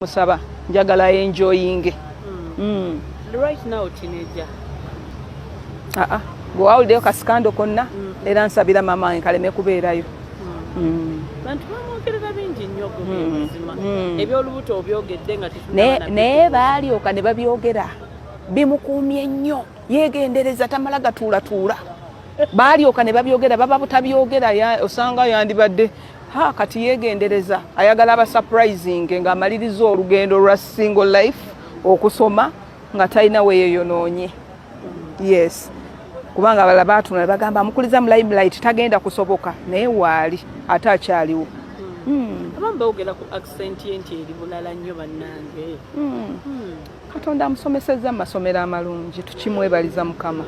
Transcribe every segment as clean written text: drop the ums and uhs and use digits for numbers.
Musaba njagala enjoying. Right now teenager. Go out there kaskando konna era nsabira mama enkaleme kubeerayo. Bantu bamogerera bingi nnyo ku buzima. Ebyolubuto obyogedde nga tetunabana. Ne baali okane babyogera. Bimukuumye nnyo. Yegendereza tamala gatuula. Baali okane babyogera baba butabyogera osanga yandibadde kati yegendereza ayagala aba surprising nga amaliriza olugendo lwa single life okusoma nga talina weeyonoonye. Yes. Kubanga abala baatuna bagamba mukuliza mu limelight tagenda kusoboka naye waali ate akyaliwo. Abamba ogera ku accent yenti eri bulala nnyo bannange. Katonda amusomesezza mu masomero amalungi tukimwebaliza Mukama.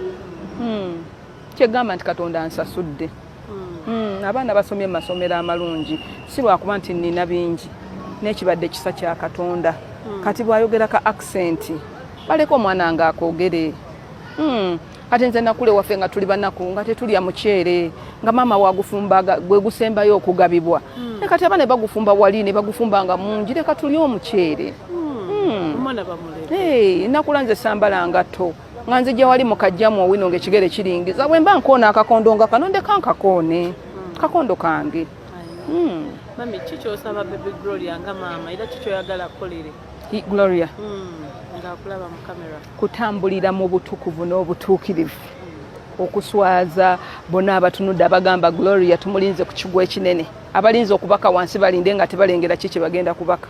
Kyegamba nti Katonda ansasudde. Abaana basomye mu masomero amalungi si lwakuba nti nnina bingi n'ekibadde kisa kya Katonda. Kati bw'ayogera ka accent baleko omwana nga akoogere. Kati nze nakule waffe nga tuli banaku nga tetulya muceere nga maama wagufumba gwe gusembayo okugabibwa. Kati abaana bagufumba wali ne bagufumba nga mungi leka tulye omuceere. Omwana bamuleke. Nakula nze sambala ngatto. Nga nzija wali mukajjamu owino ng'ekigere kiringiza bwe mba nkoona akakondo nga kano ndeka nkakoone kakondo kange. Mami kicho osaba baby Gloria nga maama era kicho yagala kolere. Gloria. Nga akulaba mu kamera. Kutambulira mu butukuvu n'obutuukirivu. Okuswaza bonna abatunudde abagamba Gloria tumulinze ku kigwa ekinene. Abalinze okubaka wansi balinde nga tebalengera kiki bagenda kubaka.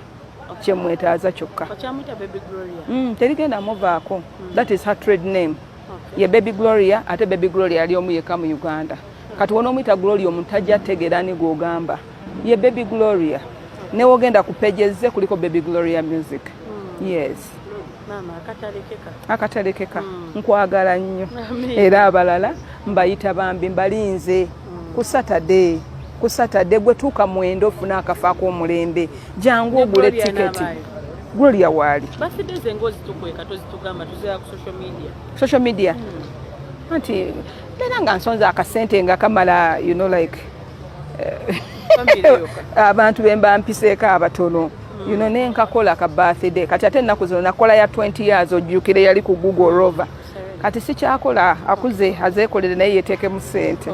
Kyemwetaaza kyokka. Bakyamuta baby Gloria. Terigenda muvaako. That is her trade name. Ye baby Gloria ate baby Gloria ali omu yekka mu Uganda. Kati wonomuyita Gloria omuntu tajja ategeera ni gw'ogamba. Ye baby Gloria. Ne wogenda ku pages ze kuliko baby Gloria music. Yes. Mama akatalekeka. Akatalekeka. Nkwagala nnyo. Era abalala mbayita Bambi mbalinze ku Saturday. Ku Saturday gwe tuuka mwendo ofuna akafaako omulembe. Jangu ogule tiketi. Gloria waali. Bafideze ngozi tukweka tozitugamba tuzira ku social media. Social media. Anti nena nga nsonza akasente nga kamala you know like abantu bemba mpiseeko abatono. You know nenkakola ka birthday kati ate ennaku zino nakola ya 20 years ojjukire yali ku Google Rover. Kati si kyakola akuze azeekolere naye yeteeke mu ssente.